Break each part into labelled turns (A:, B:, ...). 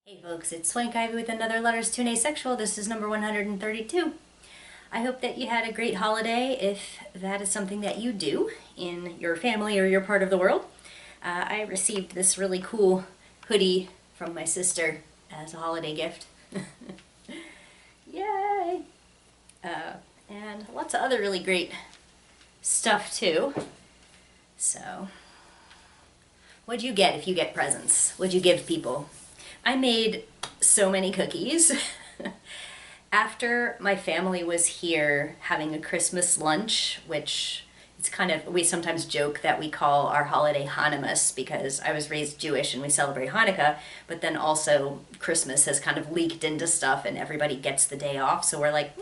A: Hey folks, it's Swank Ivy with another Letters to an Asexual. This is number 132. I hope that you had a great holiday if that is something that you do in your family or your part of the world. I received this really cool hoodie from my sister as a holiday gift. Yay! And lots of other really great stuff too. So, what'd you get if you get presents? What'd you give people? I made so many cookies. After my family was here having a Christmas lunch, which it's kind of, we sometimes joke that we call our holiday Hanukkah because I was raised Jewish and we celebrate Hanukkah, but then also Christmas has kind of leaked into stuff and everybody gets the day off, so we're like,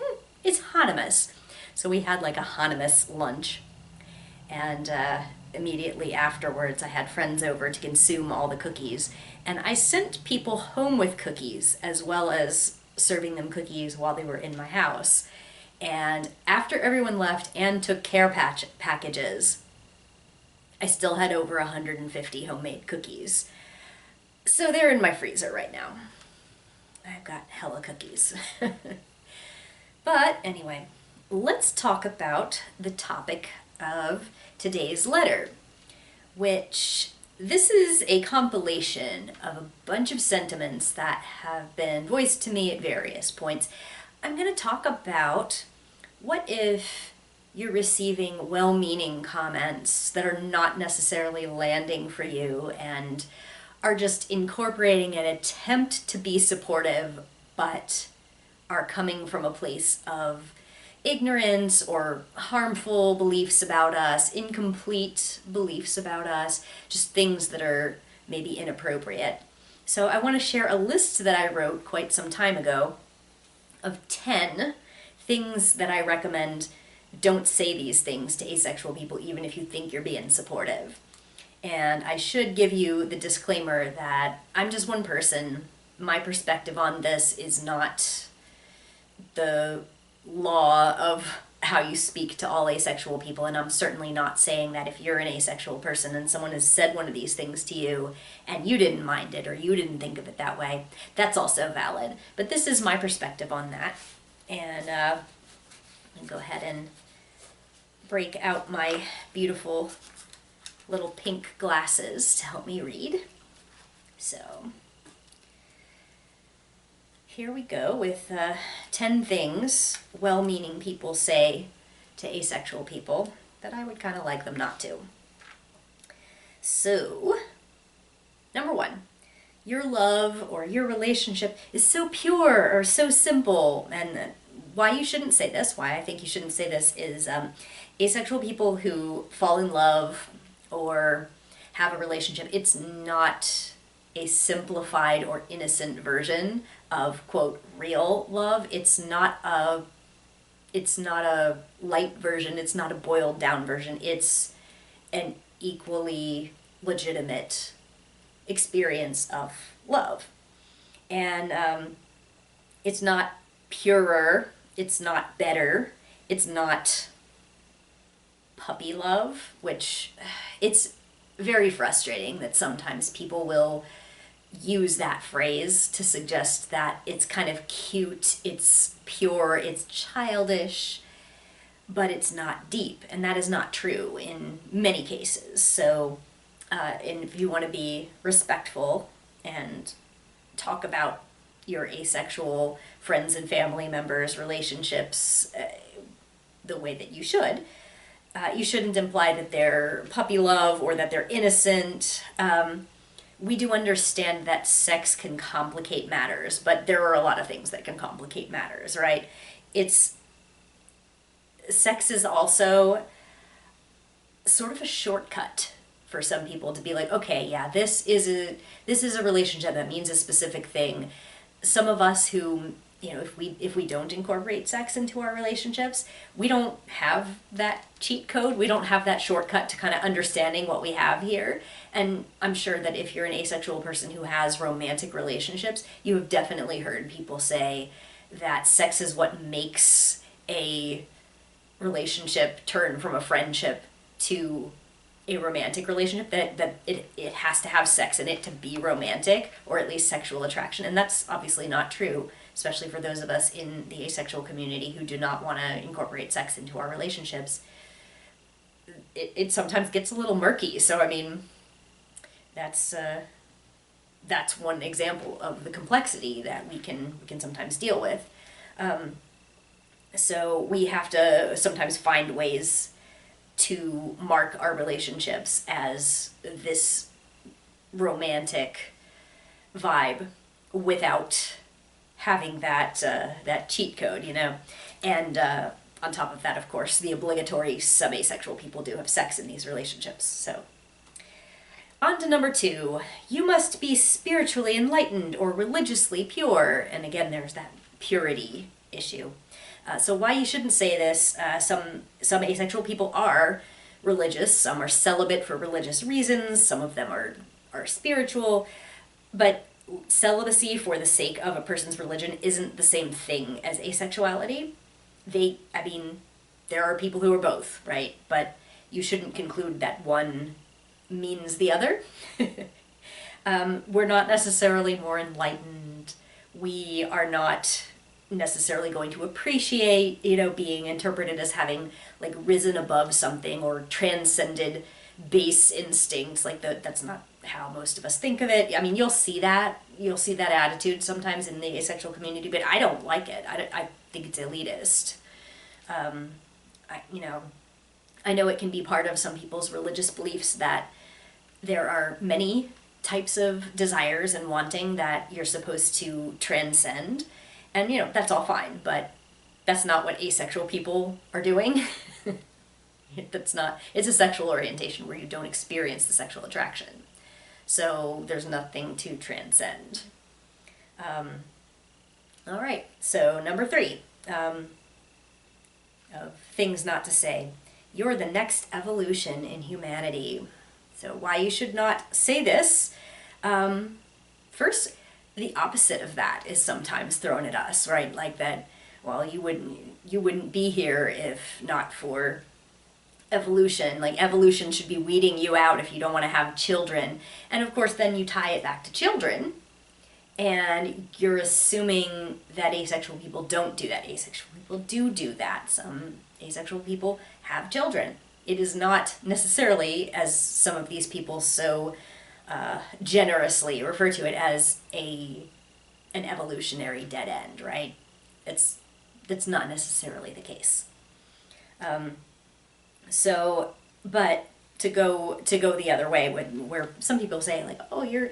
A: it's Hanukkah. So we had like a Hanukkah lunch, and immediately afterwards I had friends over to consume all the cookies, and I sent people home with cookies as well as serving them cookies while they were in my house. And after everyone left and took care packages, I still had over 150 homemade cookies. So they're in my freezer right now. I've got hella cookies. But anyway, let's talk about the topic of today's letter, which this is a compilation of a bunch of sentiments that have been voiced to me at various points. I'm going to talk about what if you're receiving well-meaning comments that are not necessarily landing for you and are just incorporating an attempt to be supportive, but are coming from a place of ignorance or harmful beliefs about us, incomplete beliefs about us, just things that are maybe inappropriate. So I want to share a list that I wrote quite some time ago of 10 things that I recommend don't say these things to asexual people even if you think you're being supportive. And I should give you the disclaimer that I'm just one person. My perspective on this is not the law of how you speak to all asexual people, and I'm certainly not saying that if you're an asexual person and someone has said one of these things to you and you didn't mind it or you didn't think of it that way, that's also valid. But this is my perspective on that, and I'm gonna go ahead and break out my beautiful little pink glasses to help me read. So here we go with 10 things well-meaning people say to asexual people that I would kind of like them not to. So, number 1, your love or your relationship is so pure or so simple. And why you shouldn't say this, why I think you shouldn't say this, is asexual people who fall in love or have a relationship, it's not a simplified or innocent version of, quote, real love. It's not a light version, it's not a boiled down version. It's an equally legitimate experience of love. And it's not purer, it's not better, it's not puppy love, which it's very frustrating that sometimes people will use that phrase to suggest that it's kind of cute, it's pure, it's childish, but it's not deep, and that is not true in many cases. So and if you want to be respectful and talk about your asexual friends and family members' relationships the way that you shouldn't imply that they're puppy love or that they're innocent. We do understand that sex can complicate matters, but there are a lot of things that can complicate matters, right? Sex is also sort of a shortcut for some people to be like, okay, yeah, this is a relationship that means a specific thing. Some of us who, if we don't incorporate sex into our relationships, we don't have that cheat code. We don't have that shortcut to kind of understanding what we have here. And I'm sure that if you're an asexual person who has romantic relationships, you have definitely heard people say that sex is what makes a relationship turn from a friendship to a romantic relationship, that it has to have sex in it to be romantic, or at least sexual attraction. And that's obviously not true, especially for those of us in the asexual community who do not want to incorporate sex into our relationships. It sometimes gets a little murky. So I mean, that's one example of the complexity that we can sometimes deal with. So we have to sometimes find ways to mark our relationships as this romantic vibe without having that cheat code, And on top of that, of course, the obligatory some asexual people do have sex in these relationships. So on to number 2. You must be spiritually enlightened or religiously pure. And again, there's that purity issue. So why you shouldn't say this, some asexual people are religious, some are celibate for religious reasons, some of them are spiritual, but celibacy for the sake of a person's religion isn't the same thing as asexuality. There are people who are both, right? But you shouldn't conclude that one means the other. We're not necessarily more enlightened. We are not necessarily going to appreciate, being interpreted as having like risen above something or transcended base instincts. That's not how most of us think of it. I mean, you'll see that attitude sometimes in the asexual community, but I don't like it. I think it's elitist. I know it can be part of some people's religious beliefs that there are many types of desires and wanting that you're supposed to transcend. And, that's all fine, but that's not what asexual people are doing. It's a sexual orientation where you don't experience the sexual attraction. So there's nothing to transcend. All right, so number 3, of things not to say. You're the next evolution in humanity. So why you should not say this. First, the opposite of that is sometimes thrown at us, right? Like that, well, you wouldn't be here if not for evolution. Like evolution should be weeding you out if you don't want to have children. And of course, then you tie it back to children, and you're assuming that asexual people don't do that. Asexual people do that. Some asexual people have children. It is not necessarily, as some of these people so generously refer to it, as an evolutionary dead end, right? That's not necessarily the case. But to go the other way, where some people say like, oh, you're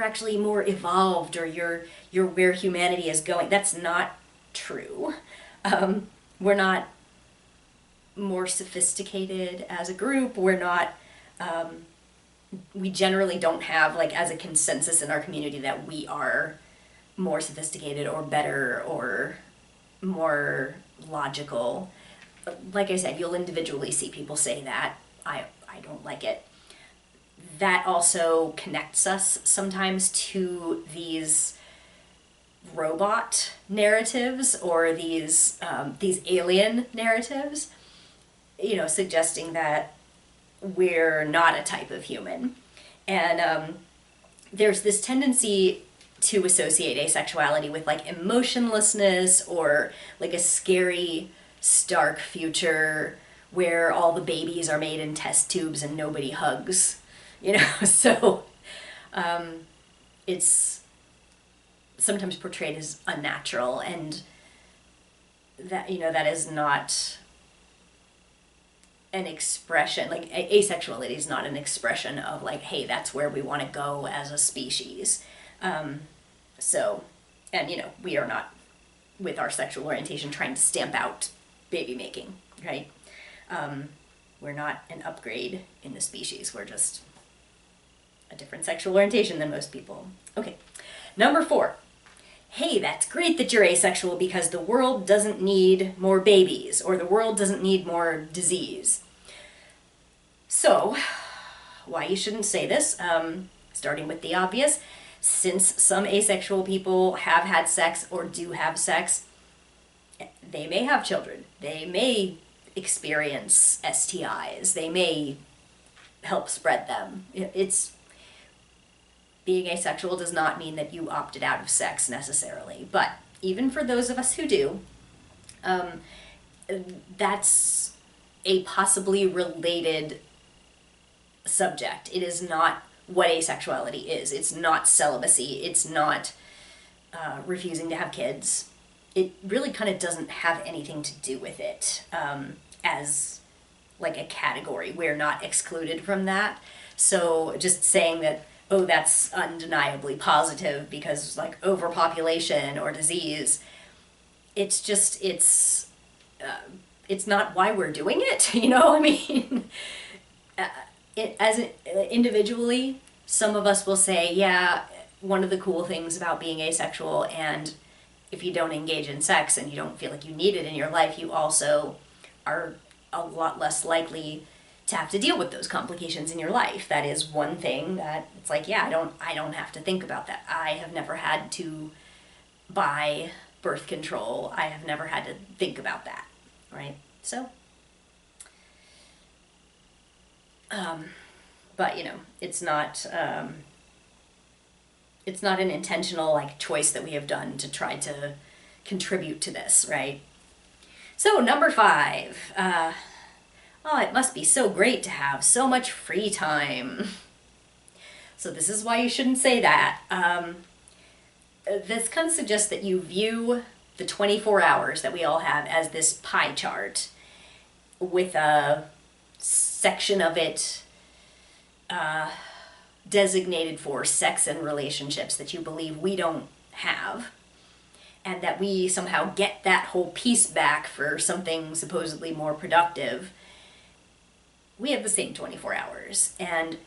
A: actually more evolved, or you're where humanity is going. That's not true. We're not more sophisticated as a group. We're not. We generally don't have, like, as a consensus in our community, that we are more sophisticated or better or more logical. Like I said, you'll individually see people say that. I don't like it. That also connects us sometimes to these robot narratives or these alien narratives, suggesting that we're not a type of human. And there's this tendency to associate asexuality with like emotionlessness, or like a scary, stark future where all the babies are made in test tubes and nobody hugs, So it's sometimes portrayed as unnatural, and that, that is not an expression. Like, asexuality is not an expression of like, hey, that's where we want to go as a species. We are not, with our sexual orientation, trying to stamp out baby making, right? We're not an upgrade in the species. We're just a different sexual orientation than most people. Okay, number 4. Hey, that's great that you're asexual because the world doesn't need more babies, or the world doesn't need more disease. So, why you shouldn't say this, starting with the obvious, since some asexual people have had sex or do have sex, they may have children. They may experience STIs. They may help spread them. It's being asexual does not mean that you opted out of sex necessarily, but even for those of us who do, that's a possibly related subject. It is not what asexuality is. It's not celibacy. It's not refusing to have kids. It really kind of doesn't have anything to do with it as like a category. We're not excluded from that. So just saying that, oh, that's undeniably positive because like overpopulation or disease, it's just, it's not why we're doing it, you know? I mean, individually, some of us will say, yeah, one of the cool things about being asexual, and if you don't engage in sex and you don't feel like you need it in your life, you also are a lot less likely to have to deal with those complications in your life. That is one thing that it's like, yeah, I don't have to think about that. I have never had to buy birth control. I have never had to think about that, right? So, but you know, it's not an intentional like choice that we have done to try to contribute to this, right? So number 5, oh, it must be so great to have so much free time. So this is why you shouldn't say that. This kind of suggests that you view the 24 hours that we all have as this pie chart with a section of it designated for sex and relationships that you believe we don't have, and that we somehow get that whole piece back for something supposedly more productive. We have the same 24 hours, and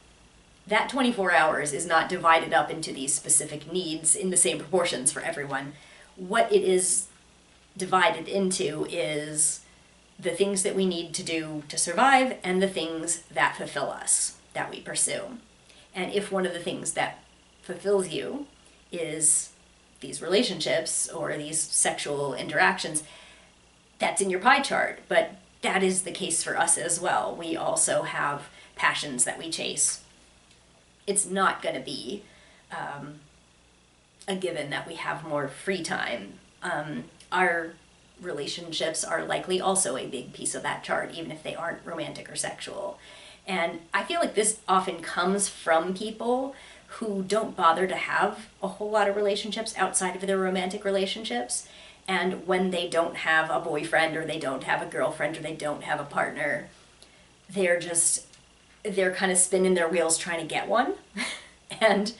A: that 24 hours is not divided up into these specific needs in the same proportions for everyone. What it is divided into is the things that we need to do to survive and the things that fulfill us, that we pursue. And if one of the things that fulfills you is these relationships or these sexual interactions, that's in your pie chart. But that is the case for us as well. We also have passions that we chase. It's not going to be a given that we have more free time. Our relationships are likely also a big piece of that chart, even if they aren't romantic or sexual. And I feel like this often comes from people who don't bother to have a whole lot of relationships outside of their romantic relationships. And when they don't have a boyfriend or they don't have a girlfriend or they don't have a partner, they're kind of spinning their wheels trying to get one. And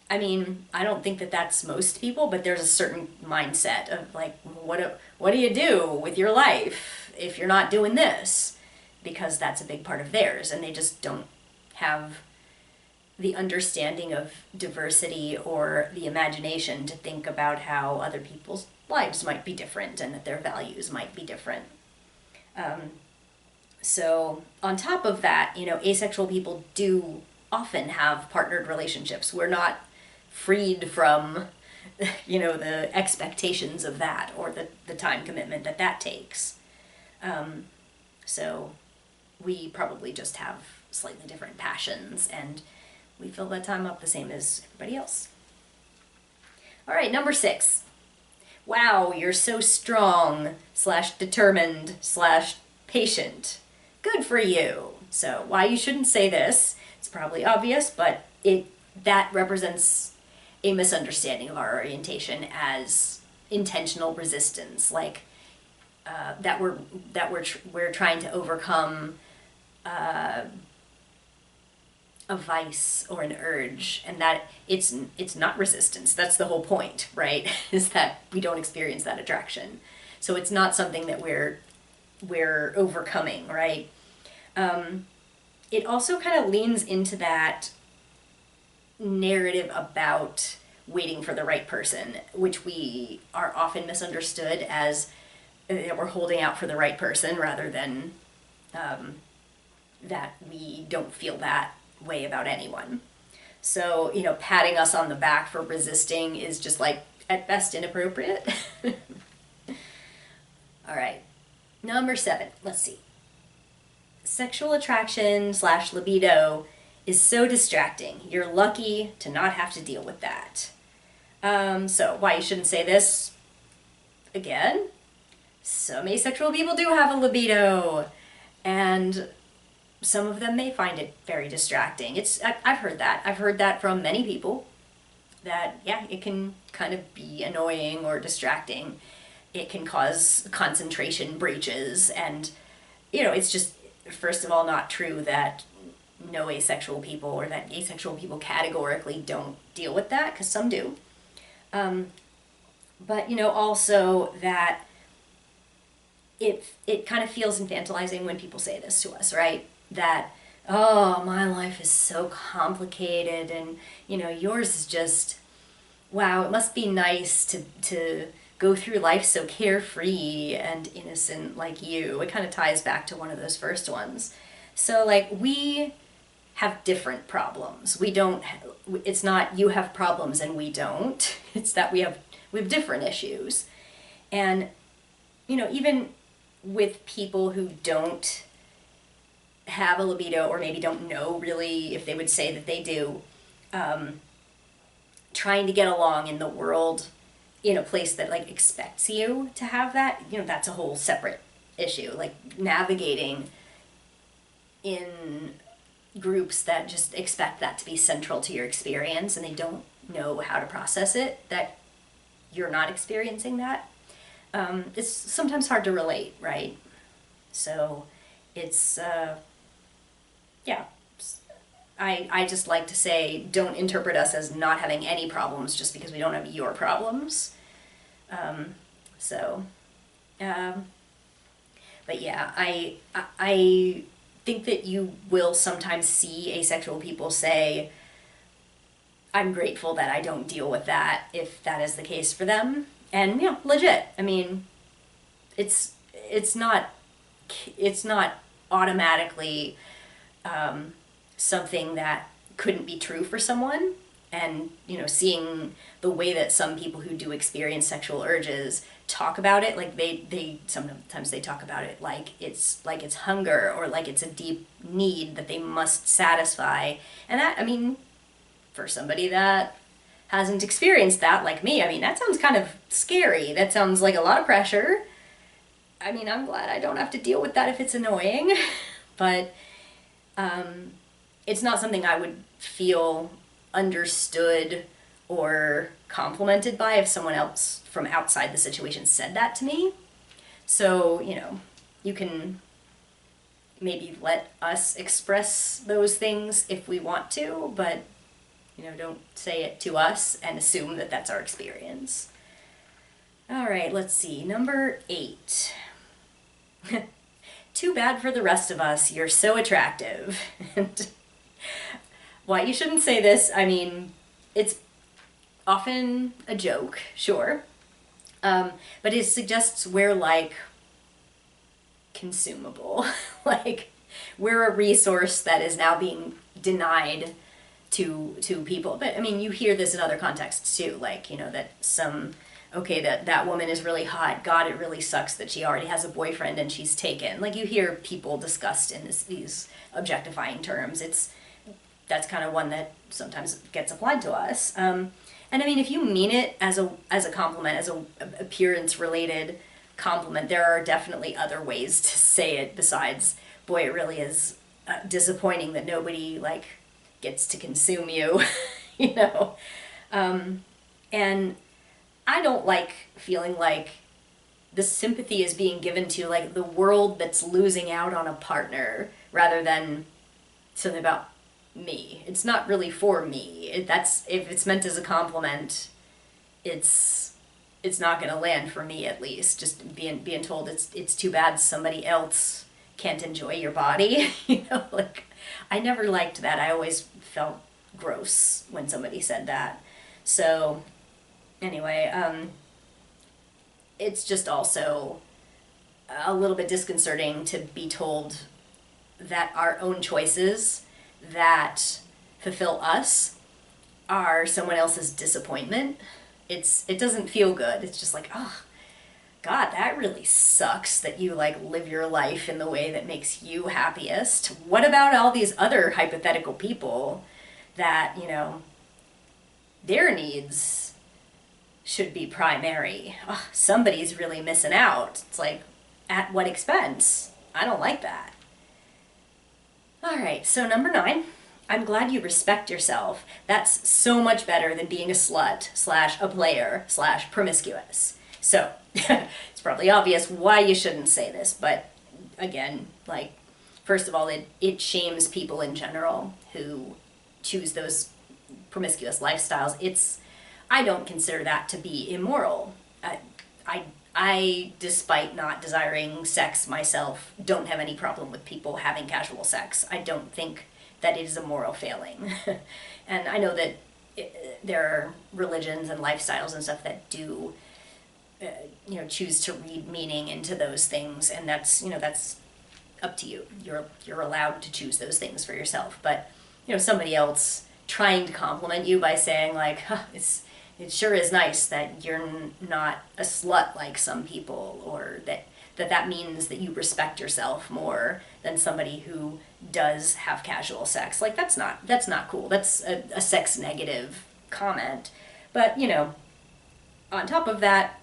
A: I mean, I don't think that that's most people, but there's a certain mindset of like, what do you do with your life if you're not doing this? Because that's a big part of theirs, and they just don't have the understanding of diversity or the imagination to think about how other people's lives might be different and that their values might be different. So on top of that, you know, asexual people do often have partnered relationships. We're not freed from, you know, the expectations of that or the time commitment that takes. So we probably just have slightly different passions, and we fill that time up the same as everybody else. All right, number 6. Wow, you're so strong / determined / patient. Good for you. So why you shouldn't say this, it's probably obvious, but that represents a misunderstanding of our orientation as intentional resistance, like that we're trying to overcome a vice or an urge, and that it's not resistance. That's the whole point, right? Is that we don't experience that attraction. So it's not something that we're overcoming, right? It also kind of leans into that narrative about waiting for the right person, which we are often misunderstood as that we're holding out for the right person rather than that we don't feel that way about anyone. So, you know, patting us on the back for resisting is just like at best inappropriate. All right, number 7, let's see. sexual attraction slash libido is so distracting. You're lucky to not have to deal with that. So why you shouldn't say this again? Some asexual people do have a libido, and some of them may find it very distracting. I've heard that. I've heard that from many people, that, yeah, it can kind of be annoying or distracting. It can cause concentration breaches, and, it's just, first of all, not true that no asexual people, or that asexual people categorically don't deal with that, because some do. But, also that it kind of feels infantilizing when people say this to us, right? That, oh, my life is so complicated, and, yours is just, wow, it must be nice to go through life so carefree and innocent like you. It kind of ties back to one of those first ones. So, like, we have different problems. We don't, it's not you have problems and we don't. It's that we have different issues. And, even with people who don't have a libido, or maybe don't know really if they would say that they do, trying to get along in the world in a place that, like, expects you to have that, that's a whole separate issue. Like, navigating in groups that just expect that to be central to your experience, and they don't know how to process it, that you're not experiencing that. It's sometimes hard to relate, right? So it's, yeah. I just like to say, don't interpret us as not having any problems just because we don't have your problems. But yeah, I think that you will sometimes see asexual people say, I'm grateful that I don't deal with that, if that is the case for them. And, legit. I mean, it's not automatically something that couldn't be true for someone. And, seeing the way that some people who do experience sexual urges talk about it, like they sometimes they talk about it like it's hunger, or like it's a deep need that they must satisfy. And that, I mean, for somebody that hasn't experienced that, like me, I mean, that sounds kind of scary. That sounds like a lot of pressure. I mean, I'm glad I don't have to deal with that if it's annoying. But it's not something I would feel understood or complimented by if someone else from outside the situation said that to me. So, you can maybe let us express those things if we want to, but, don't say it to us and assume that that's our experience. All right, let's see. Number 8. Too bad for the rest of us. You're so attractive. And why you shouldn't say this, I mean, it's often a joke, sure. But it suggests we're, like, consumable. Like, we're a resource that is now being denied to people. But, I mean, you hear this in other contexts, too. Like, that that woman is really hot. God, it really sucks that she already has a boyfriend and she's taken. Like, you hear people discussed in these objectifying terms. That's kind of one that sometimes gets applied to us. And I mean, if you mean it as a compliment, as a appearance-related compliment, there are definitely other ways to say it besides, boy, it really is disappointing that nobody, like, gets to consume you, And I don't like feeling like the sympathy is being given to, like, the world that's losing out on a partner, rather than something about me. It's not really for me. If it's meant as a compliment, it's not going to land for me, at least. Just being told it's too bad somebody else can't enjoy your body. Like, I never liked that. I always felt gross when somebody said that. So anyway, it's just also a little bit disconcerting to be told that our own choices that fulfill us are someone else's disappointment. It doesn't feel good. It's just like, oh, God, that really sucks that you like live your life in the way that makes you happiest. What about all these other hypothetical people that, their needs should be primary? Ugh, somebody's really missing out. It's like, at what expense? I don't like that. All right, so number 9, I'm glad you respect yourself. That's so much better than being a slut slash a player slash promiscuous. So it's probably obvious why you shouldn't say this, but again, like, first of all, it shames people in general who choose those promiscuous lifestyles. I don't consider that to be immoral. I, I, despite not desiring sex myself, don't have any problem with people having casual sex. I don't think that it is a moral failing. And I know that there are religions and lifestyles and stuff that do, choose to read meaning into those things, and that's up to you. You're allowed to choose those things for yourself. But somebody else trying to compliment you by saying like, huh, it sure is nice that you're not a slut like some people, or that means that you respect yourself more than somebody who does have casual sex. Like that's not cool. That's a sex negative comment. But on top of that,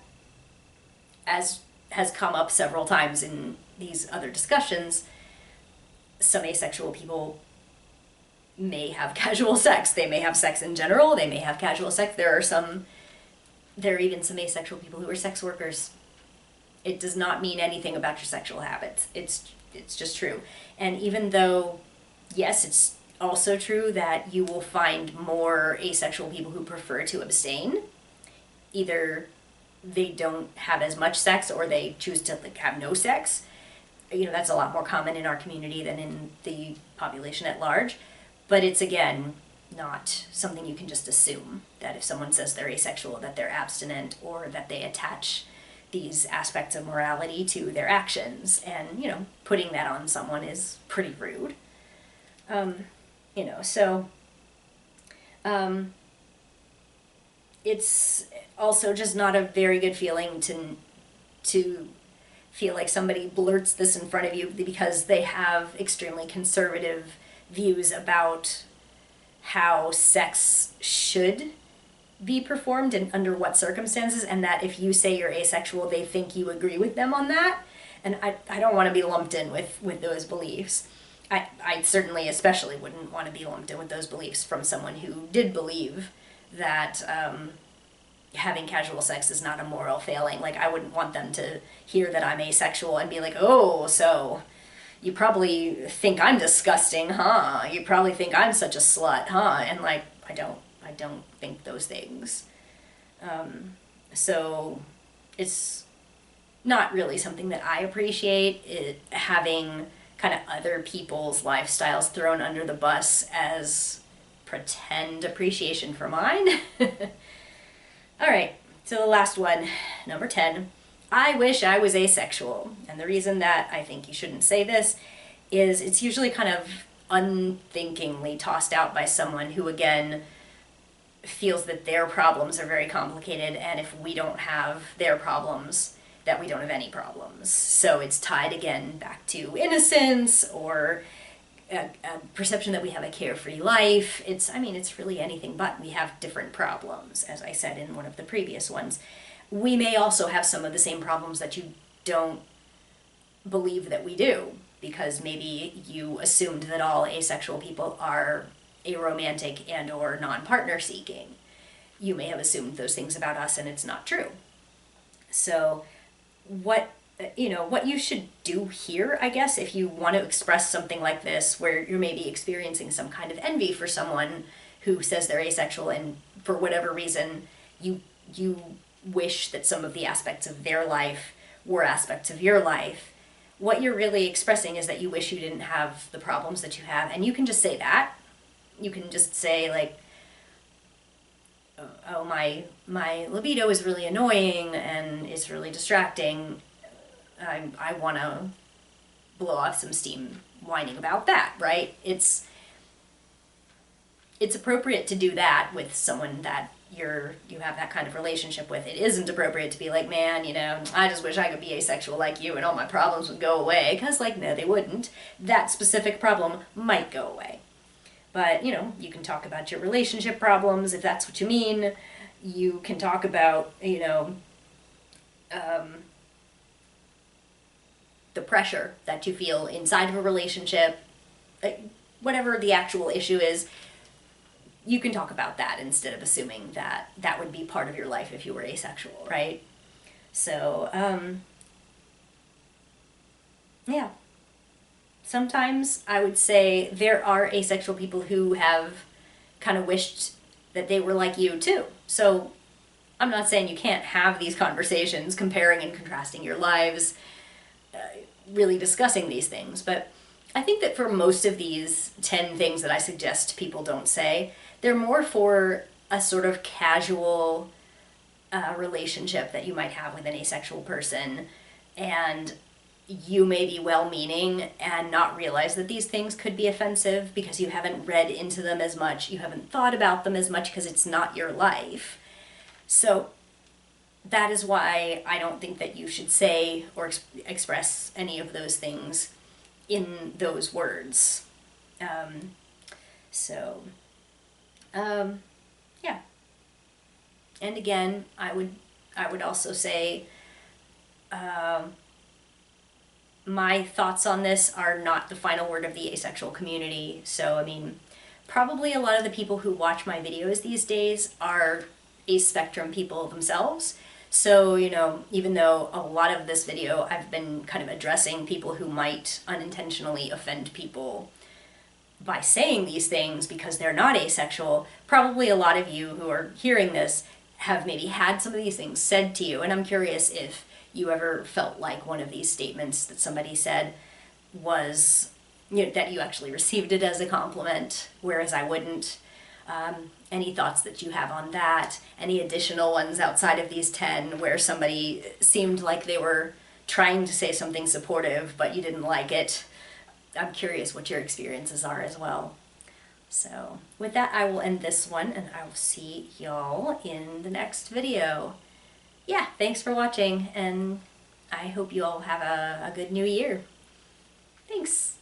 A: as has come up several times in these other discussions, some asexual people may have casual sex. They may have sex in general. They may have casual sex. There are even some asexual people who are sex workers. It does not mean anything about your sexual habits. It's just true. And even though, yes, it's also true that you will find more asexual people who prefer to abstain. Either they don't have as much sex or they choose to have no sex. That's a lot more common in our community than in the population at large. But it's, again, not something you can just assume, that if someone says they're asexual, that they're abstinent, or that they attach these aspects of morality to their actions. And, putting that on someone is pretty rude. It's also just not a very good feeling to feel like somebody blurts this in front of you because they have extremely conservative views about how sex should be performed and under what circumstances, and that if you say you're asexual, they think you agree with them on that. And I don't want to be lumped in with those beliefs. I certainly especially wouldn't want to be lumped in with those beliefs from someone who did believe that having casual sex is not a moral failing. Like, I wouldn't want them to hear that I'm asexual and be like, oh, so you probably think I'm disgusting, huh? You probably think I'm such a slut, huh? And like, I don't think those things. So it's not really something that I appreciate, having kind of other people's lifestyles thrown under the bus as pretend appreciation for mine. All right, so the last one, number 10. I wish I was asexual. And the reason that I think you shouldn't say this is it's usually kind of unthinkingly tossed out by someone who, again, feels that their problems are very complicated, and if we don't have their problems, that we don't have any problems. So it's tied again back to innocence, or a perception that we have a carefree life. It's really anything but. We have different problems, as I said in one of the previous ones. We may also have some of the same problems that you don't believe that we do, because maybe you assumed that all asexual people are aromantic and or non-partner seeking. You may have assumed those things about us, and it's not true. So what you should do here, I guess, if you want to express something like this, where you're maybe experiencing some kind of envy for someone who says they're asexual, and for whatever reason you wish that some of the aspects of their life were aspects of your life, what you're really expressing is that you wish you didn't have the problems that you have. And you can just say that. You can just say, like, oh, my libido is really annoying and it's really distracting. I want to blow off some steam whining about that, right? It's appropriate to do that with someone that you have that kind of relationship with, it isn't appropriate to be like, man, I just wish I could be asexual like you and all my problems would go away. Because, like, no, they wouldn't. That specific problem might go away. But, you can talk about your relationship problems if that's what you mean. You can talk about, the pressure that you feel inside of a relationship. Whatever the actual issue is, you can talk about that instead of assuming that that would be part of your life if you were asexual, right? So, yeah. Sometimes I would say there are asexual people who have kind of wished that they were like you too. So I'm not saying you can't have these conversations, comparing and contrasting your lives, really discussing these things, but I think that for most of these 10 things that I suggest people don't say, they're more for a sort of casual relationship that you might have with an asexual person, and you may be well-meaning and not realize that these things could be offensive because you haven't read into them as much, you haven't thought about them as much because it's not your life. So that is why I don't think that you should say or express any of those things in those words. So, yeah. And again, I would also say, my thoughts on this are not the final word of the asexual community. So, I mean, probably a lot of the people who watch my videos these days are aspectrum people themselves. So, even though a lot of this video I've been kind of addressing people who might unintentionally offend people by saying these things because they're not asexual, probably a lot of you who are hearing this have maybe had some of these things said to you, and I'm curious if you ever felt like one of these statements that somebody said was, that you actually received it as a compliment, whereas I wouldn't. Any thoughts that you have on that? Any additional ones outside of these 10 where somebody seemed like they were trying to say something supportive but you didn't like it? I'm curious what your experiences are as well. So with that, I will end this one, and I will see y'all in the next video. Yeah, thanks for watching, and I hope you all have a good new year. Thanks.